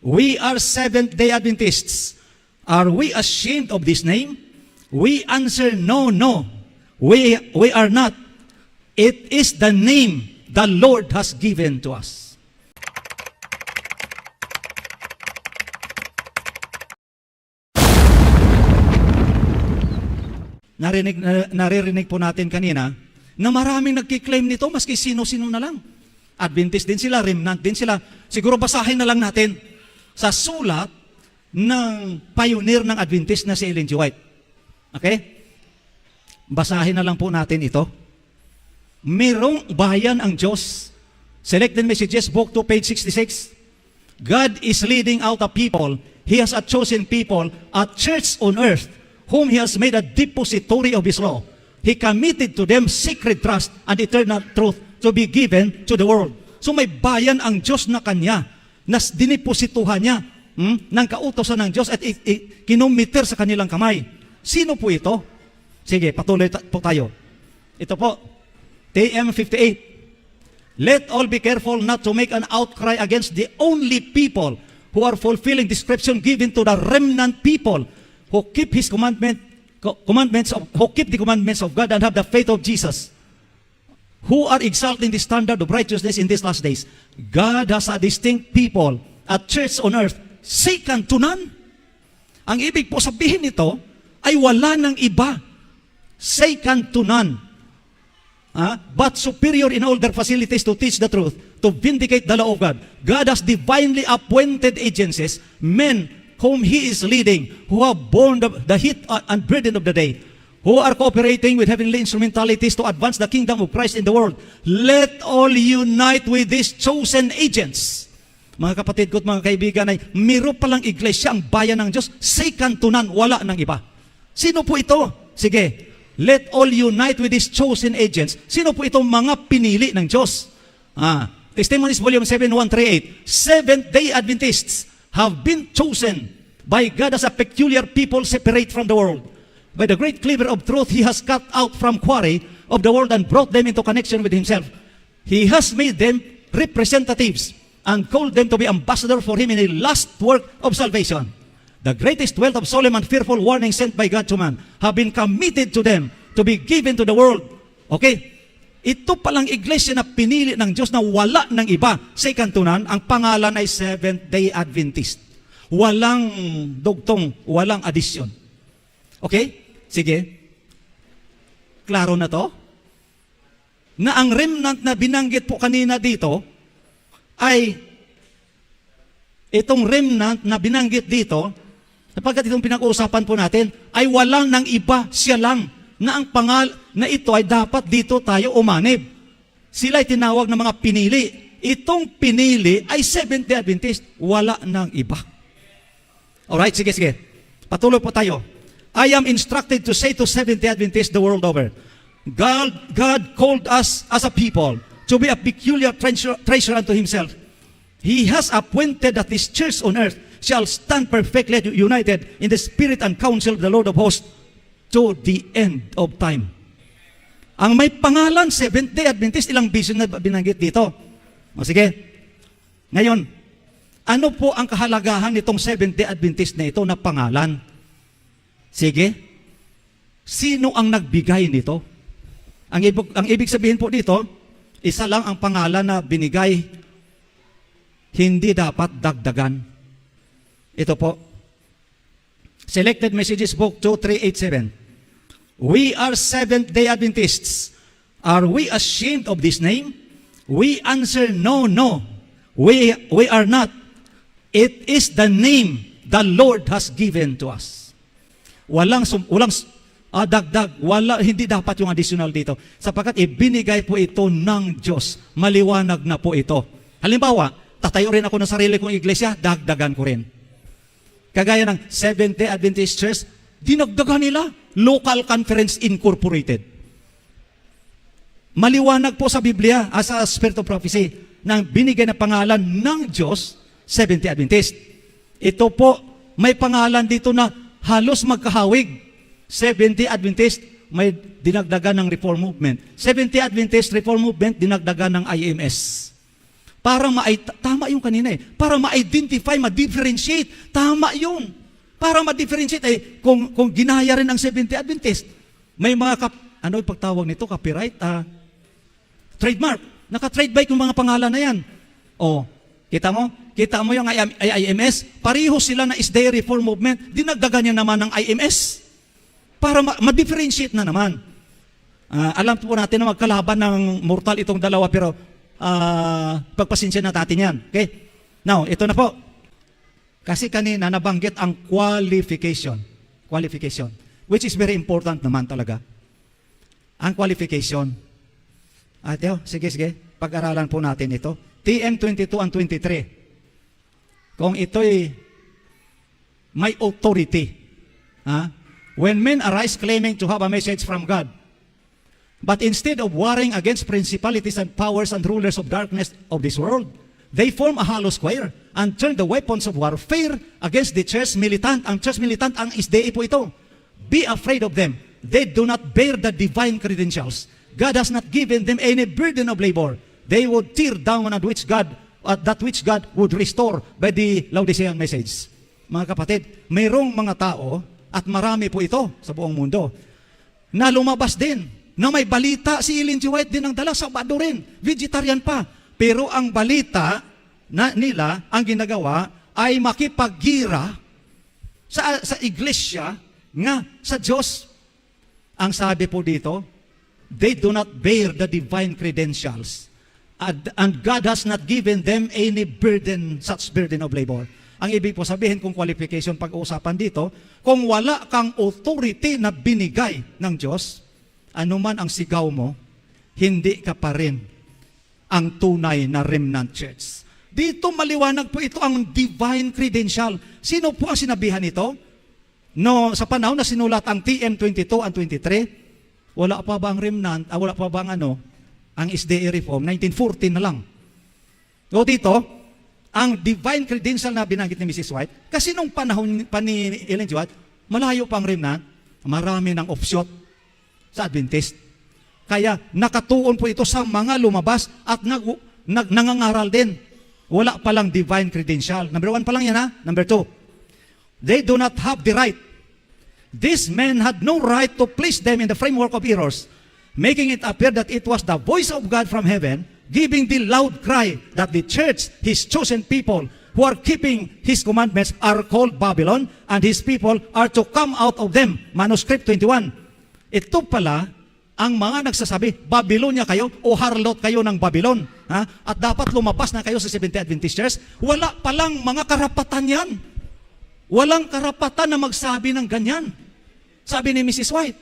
We are Seventh-day Adventists. Are we ashamed of this name? We answer, no, no. We are not. It is the name the Lord has given to us. Naririnig po natin kanina na maraming nagkiklaim nito maski sino-sino na lang. Adventist din sila, remnant din sila. Siguro basahin na lang natin sa sulat ng pioneer ng Adventist na si Ellen G. White. Okay? Basahin na lang po natin ito. Merong bayan ang Diyos. Selected Messages, Book 2, page 66. God is leading out a people. He has a chosen people, a church on earth, whom He has made a depository of His law. He committed to them sacred trust and eternal truth to be given to the world. So may bayan ang Diyos na Kanya, na diniposituhan niya ng kautosan ng Diyos at kinomiter sa kanilang kamay. Sino po ito? Sige, patuloy po tayo. Ito po, TM 58. Let all be careful not to make an outcry against the only people who are fulfilling description given to the remnant people who keep His who keep the commandments of God and have the faith of Jesus, who are exalting the standard of righteousness in these last days. God has a distinct people, a church on earth, second to none. Ang ibig po sabihin nito ay wala ng iba, second to none, but superior in all their facilities to teach the truth, to vindicate the law of God. God has divinely appointed agencies, men whom He is leading, who have borne the heat and burden of the day, who are cooperating with heavenly instrumentalities to advance the kingdom of Christ in the world. Let all unite with these chosen agents. Mga kapatid ko at mga kaibigan, ay miro palang iglesia ang bayan ng Diyos, second to none, wala ng iba. Sino po ito? Sige, let all unite with these chosen agents. Sino po itong mga pinili ng Diyos? Testimonies Volume 7, 138. Seventh-day Adventists have been chosen by God as a peculiar people separate from the world. By the great cleaver of truth, He has cut out from quarry of the world and brought them into connection with Himself. He has made them representatives and called them to be ambassadors for Him in the last work of salvation. The greatest wealth of solemn and fearful warnings sent by God to man have been committed to them to be given to the world. Okay? Ito palang iglesia na pinili ng Diyos na wala ng iba. Second to none, ang pangalan ay Seventh-day Adventist. Walang dugtong, walang addition. Okay? Sige. Klaro na to? Na ang remnant na binanggit po kanina dito ay itong remnant na binanggit dito, sapagkat itong pinag-uusapan po natin, ay walang ng iba, siya lang, na ang na ito ay dapat dito tayo umanib. Sila ay tinawag ng mga pinili. Itong pinili ay Seventh-day Adventist, wala ng iba. Alright, sige. Patuloy po tayo. I am instructed to say to Seventh-day Adventists the world over, God called us as a people to be a peculiar treasure unto Himself. He has appointed that His church on earth shall stand perfectly united in the spirit and counsel of the Lord of hosts to the end of time. Ang may pangalan, Seventh-day Adventist, ilang vision na binanggit dito. Sige. Ngayon, ano po ang kahalagahan nitong Seventh-day Adventist na ito na pangalan? Sige. Sino ang nagbigay nito? Ang ibig sabihin po dito, isa lang ang pangalan na binigay, hindi dapat dagdagan. Ito po. Selected Messages, Book 2, 387. We are Seventh-day Adventists. Are we ashamed of this name? We answer, no, no. We are not. It is the name the Lord has given to us. Walang dagdag, hindi dapat yung additional dito. Sapagkat ibinigay po ito ng Diyos. Maliwanag na po ito. Halimbawa, tatayo rin ako ng sarili kong iglesia, dagdagan ko rin. Kagaya ng Seventh-day Adventist Church, dinagdagan nila, Local Conference Incorporated. Maliwanag po sa Biblia, as a Spirit of Prophecy, na binigay na pangalan ng Diyos, Seventh-day Adventist. Ito po, may pangalan dito na halos magkahawig. Seventh-day Adventist, may dinagdagan ng Reform Movement. Seventh-day Adventist Reform Movement, dinagdagan ng IMS. Para tama yung kanina eh. Para ma-identify, ma-differentiate. Tama yun. Para ma-differentiate eh, kung ginaya rin ang Seventh-day Adventist, may mga, ano yung pagtawag nito? Copyright? Trademark. Naka-trademark yung mga pangalan na yan. O, kita mo? Kita mo yung IMS? Pareho sila na is-day reform movement. Dinagdagan niya naman ng IMS. Para ma-differentiate na naman. Alam po natin na magkalaban ng mortal itong dalawa, pero pagpasensya na natin yan. Okay? Now, ito na po. Kasi kanina nabanggit ang qualification. Qualification. Which is very important naman talaga. Ang qualification. Sige. Pag-aralan po natin ito. TM 22 and 23. Kung ito'y may authority. When men arise claiming to have a message from God, but instead of warring against principalities and powers and rulers of darkness of this world, they form a hollow square and turn the weapons of warfare against the church militant. Ang church militant, ang SDA po ito. Be afraid of them. They do not bear the divine credentials. God has not given them any burden of labor. They would tear down that which God would restore by the Laodicean message. Mga kapatid, mayroong mga tao, at marami po ito sa buong mundo, na lumabas din, na may balita, si Ellen G. White din ang dala, Sabado rin, vegetarian pa. Pero ang balita nila, ang ginagawa, ay makipaggira sa iglesia nga sa Diyos. Ang sabi po dito, they do not bear the divine credentials. And God has not given them any burden, such burden of labor. Ang ibig po sabihin kung qualification pag-uusapan dito, kung wala kang authority na binigay ng Diyos, anuman ang sigaw mo, hindi ka pa rin ang tunay na remnant church. Dito maliwanag po ito ang divine credential. Sino po ang sinabihan nito? No, sa panahon na sinulat ang TM 22 and 23, wala pa ba ang remnant, wala pa ba ang SDA reform? 1914 na lang. O dito, ang divine credential na binanggit ni Mrs. White, kasi nung panahon pa ni Ellen G. White, malayo pang remnant, marami ng offshoot sa Adventist. Kaya nakatuon po ito sa mga lumabas at nangangaral din. Wala palang divine credential. Number 1 pa lang yan ha. Number 2, they do not have the right. These men had no right to place them in the framework of errors, making it appear that it was the voice of God from heaven giving the loud cry that the church, His chosen people, who are keeping His commandments, are called Babylon, and His people are to come out of them. Manuscript 21. Ito pala ang mga nagsasabi, Babylonia kayo o harlot kayo ng Babylon. At dapat lumabas na kayo sa Seventh-day Adventist Church. Wala palang mga karapatan yan. Walang karapatan na magsabi ng ganyan. Sabi ni Mrs. White.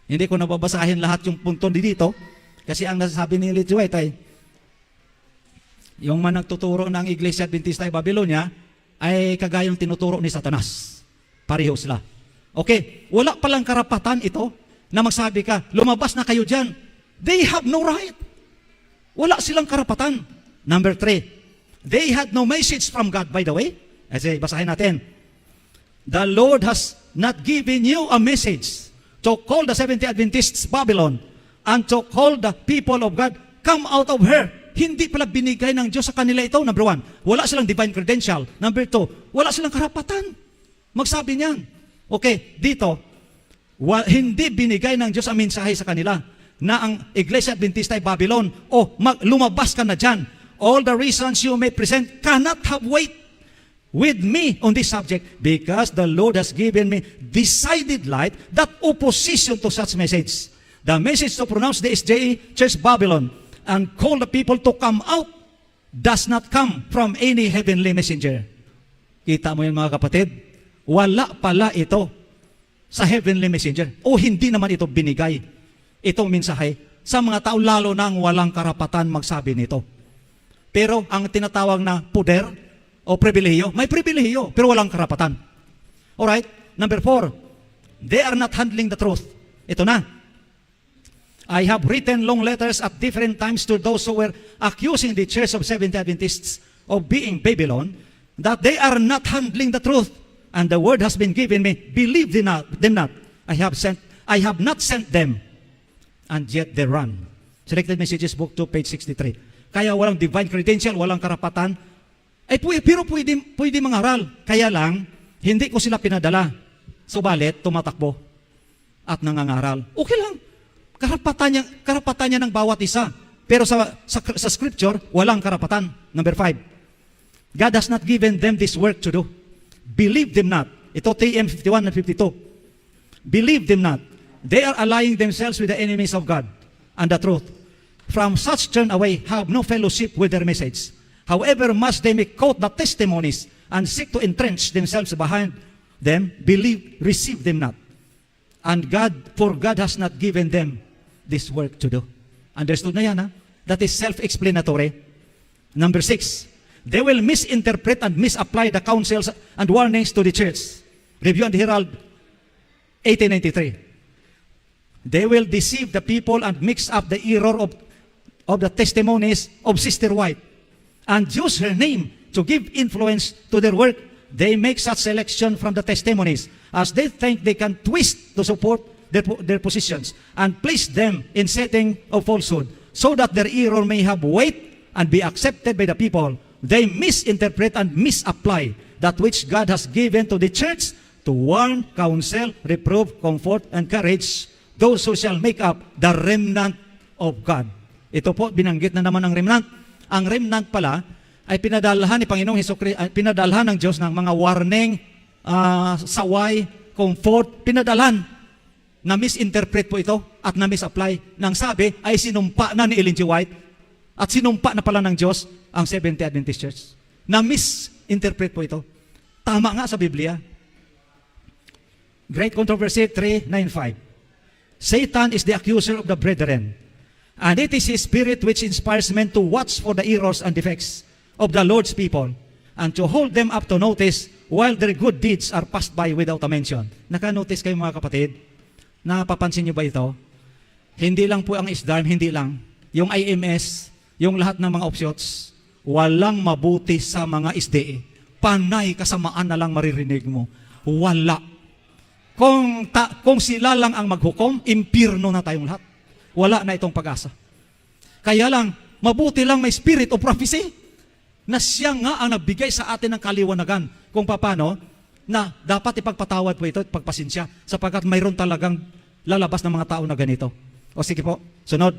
Hindi ko nababasahin lahat yung punto dito. Kasi ang nasasabi ni Ellen G. White ay, yung man nagtuturo ng Iglesia Adventista ay Babylonia, ay kagayang tinuturo ni Satanas. Pareho sila. Okay, wala palang karapatan ito na magsabi ka, lumabas na kayo dyan. They have no right. Wala silang karapatan. Number 3, they had no message from God, by the way. Kasi basahin natin. The Lord has not given you a message to call the Seventh-day Adventists Babylon and to call the people of God, come out of her. Hindi pala binigay ng Diyos sa kanila ito. Number 1, wala silang divine credential. Number 2, wala silang karapatan magsabi niyan. Okay, dito, hindi binigay ng Diyos ang mensahe sa kanila na ang Iglesia Adventista ay Babylon. Lumabas ka na dyan. All the reasons you may present cannot have weight with me on this subject because the Lord has given me decided light that opposition to such message. The message to pronounce the SDA Church Babylon and call the people to come out does not come from any heavenly messenger. Kita mo yan mga kapatid? Wala pala ito sa heavenly messenger. O hindi naman ito binigay, itong mensahe, sa mga tao lalo nang walang karapatan magsabi nito. Pero ang tinatawag na poder o pribilehiyo, may pribilehiyo, pero walang karapatan. Alright? Number 4, they are not handling the truth. Ito na. I have written long letters at different times to those who were accusing the Church of Seventh-day Adventists of being Babylon, that they are not handling the truth. And the word has been given me, believe them not. I have not sent them, and yet they run. Selected Messages, Book 2, page 63. kaya walang divine credential, walang karapatan. Pero pwede mangaral. Kaya lang, hindi ko sila pinadala. Subalit, tumatakbo at nangangaral. Okay lang. Karapatan niya ng bawat isa. Pero sa scripture, walang karapatan. Number 5. God has not given them this work to do. Believe them not. Ito TM 51 and 52. Believe them not. They are allying themselves with the enemies of God and the truth. From such turn away, have no fellowship with their message. However much they may quote the testimonies and seek to entrench themselves behind them, receive them not. For God has not given them this work to do. Understood na yan, ha? That is self-explanatory. Number 6, they will misinterpret and misapply the counsels and warnings to the church. Review and Herald, 1893. They will deceive the people and mix up the error of the testimonies of Sister White and use her name to give influence to their work. They make such selection from the testimonies as they think they can twist to support their positions and place them in setting of falsehood so that their error may have weight and be accepted by the people. They misinterpret and misapply that which God has given to the church to warn, counsel, reprove, comfort, and encourage those who shall make up the remnant of God. Ito po, binanggit na naman ang remnant. Ang remnant pala ay pinadalhan ni Panginoong Hesukristo, pinadalhan ng Diyos ng mga warning, saway, comfort, pinadalhan. Na misinterpret po ito at na misapply. Nang sabi ay sinumpa na ni Ellen G. White at sinumpa na pala ng Diyos ang Seventh-day Adventist Church. Na misinterpret po ito. Tama nga sa Biblia. Great Controversy 3:9-5. Satan is the accuser of the brethren, and it is his spirit which inspires men to watch for the errors and defects of the Lord's people and to hold them up to notice while their good deeds are passed by without a mention. Naka-notice kayo mga kapatid? Napapansin niyo ba ito? Hindi lang po ang ISDARM, hindi lang. Yung IMS, yung lahat ng mga offshoots, walang mabuti sa mga SDE. Panay kasamaan na lang maririnig mo. Wala. Kung sila lang ang maghukom, impirno na tayong lahat. Wala na itong pag-asa. Kaya lang, mabuti lang may spirit of prophecy na siya nga ang nagbigay sa atin ng kaliwanagan kung paano na dapat ipagpatawad po ito at pagpasensya sapagkat mayroon talagang lalabas ng mga tao na ganito. O sige po, sunod.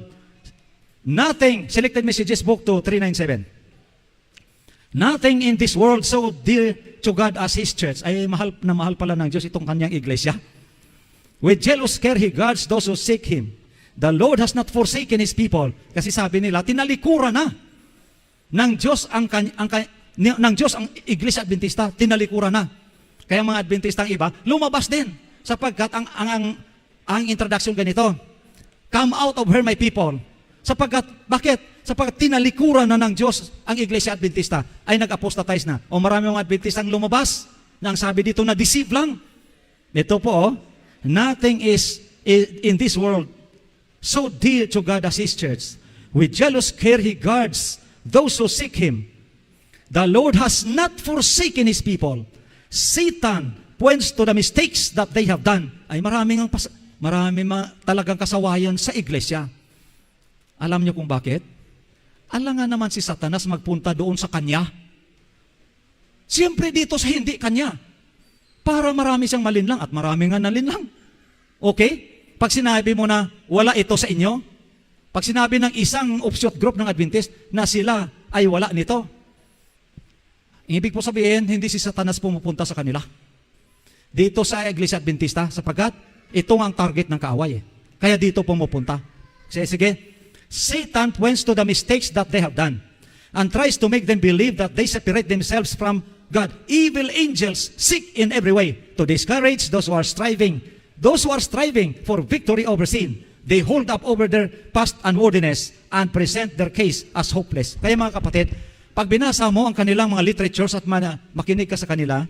Nothing, Selected Messages Book 2, 397. Nothing in this world so dear to God as His church. Ay mahal na mahal pala ng Diyos itong kanyang iglesia. With jealous care He guards those who seek Him. The Lord has not forsaken His people. Kasi sabi nila, tinalikuran na ng Diyos ang Iglesia Adventista, tinalikuran na. Kaya mga Adventistang iba, lumabas din. Sapagkat ang introduction ganito, come out of her my people. Sapagkat, bakit? Sapagkat tinalikuran na ng Diyos ang Iglesia Adventista ay nag-apostatize na. O marami mga Adventistang lumabas na ang sabi dito na deceive lang. Ito po, nothing is in this world so dear to God as His church. With jealous care He guards those who seek Him. The Lord has not forsaken His people. Satan points to the mistakes that they have done. Ay marami talagang kasawayan sa iglesia. Alam niyo kung bakit? Alangan naman si Satanas magpunta doon sa kanya. Siyempre dito sa hindi kanya. Para marami siyang malinlang at marami nga nalinlang. Okay? Pag sinabi mo na wala ito sa inyo, pag sinabi ng isang offshoot group ng Adventist na sila ay wala nito, ibig po sabihin, hindi si Satanas pumupunta sa kanila. Dito sa Iglesia Adventista, sapagkat itong ang target ng kaaway. Kaya dito pumupunta. Sige. Satan points to the mistakes that they have done and tries to make them believe that they separate themselves from God. Evil angels seek in every way to discourage those who are striving for victory over sin. They hold up over their past unworthiness and present their case as hopeless. Kaya mga kapatid, pag binasa mo ang kanilang mga literatures at makinig ka sa kanila,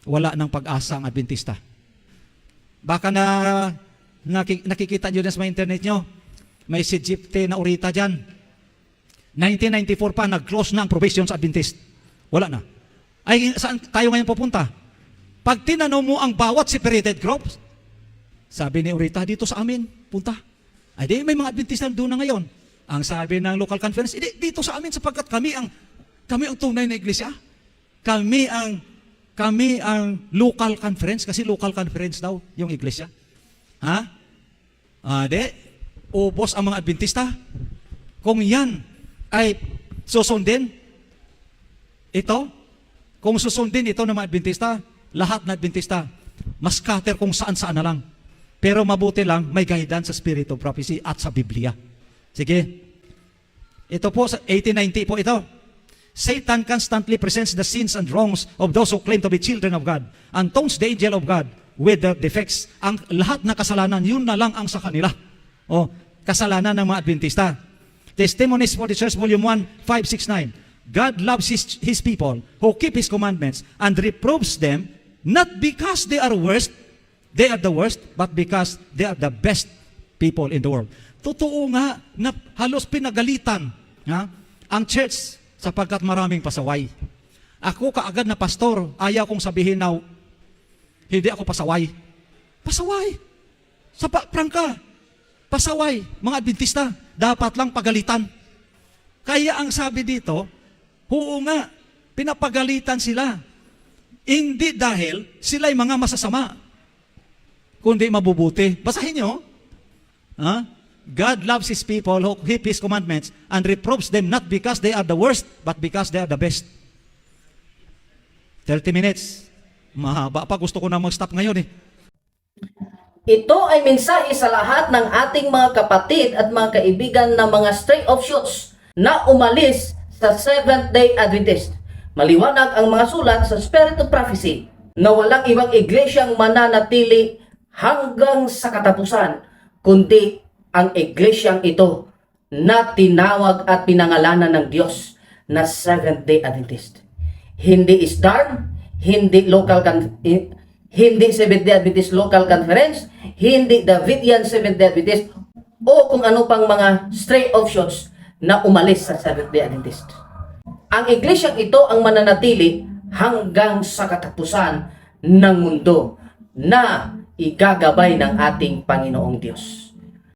wala ng pag-asa ang Adventista. Baka nakikita nyo na sa mga internet nyo, may si Gypte na urita dyan. 1994 pa, nag-close na ang probation sa Adventist. Wala na. Ay, saan tayo ngayon pupunta? Pag tinanong mo ang bawat separated groups, sabi ni urita, dito sa amin, punta. Ay, di, may mga Adventista doon na ngayon. Ang sabi ng local conference, dito sa amin sapagkat kami ang tunay na iglesia. Kami ang local conference kasi local conference daw yung iglesia. Ha? Ubos ang mga Adventista. Kung yan ay susundin kung susundin ito ng mga Adventista, lahat na Adventista, mas scatter kung saan-saan na lang. Pero mabuti lang, may guidance sa Spirit of Prophecy at sa Biblia. Sige. Ito po, sa 1890 po ito. Satan constantly presents the sins and wrongs of those who claim to be children of God and taunts the angel of God with their defects. Ang lahat na kasalanan, yun na lang ang sa kanila. Kasalanan ng mga Adventista. Testimonies for the Church, Volume 1, 569. God loves His people who keep His commandments and reproves them not because they are the worst, but because they are the best people in the world. Totoo nga na halos pinagalitan ang church sapagkat maraming pasaway. Ako kaagad na pastor, ayaw kong sabihin na hindi ako pasaway. Pasaway. Prangka. Pasaway. Mga Adventista, dapat lang pagalitan. Kaya ang sabi dito, oo nga, pinapagalitan sila. Hindi dahil sila'y mga masasama, kundi mabubuti. Basahin nyo. God loves His people who keep His commandments and reproves them not because they are the worst, but because they are the best. 30 minutes. Mahaba pa. Gusto ko na mag-stop ngayon eh. Ito ay mensahe sa lahat ng ating mga kapatid at mga kaibigan na mga stray offshoots na umalis sa Seventh-day Adventist. Maliwanag ang mga sulat sa Spirit of Prophecy na walang ibang iglesyang mananatili hanggang sa katapusan, kundi ang iglesyang ito na tinawag at pinangalanan ng Diyos na Seventh-day Adventist. Hindi ISDARM, hindi Seventh-day Adventist Local Conference, hindi Davidian Seventh-day Adventist, o kung ano pang mga stray offshoots na umalis sa Seventh-day Adventist. Ang iglesyang ito ang mananatili hanggang sa katapusan ng mundo na igagabay ng ating Panginoong Diyos.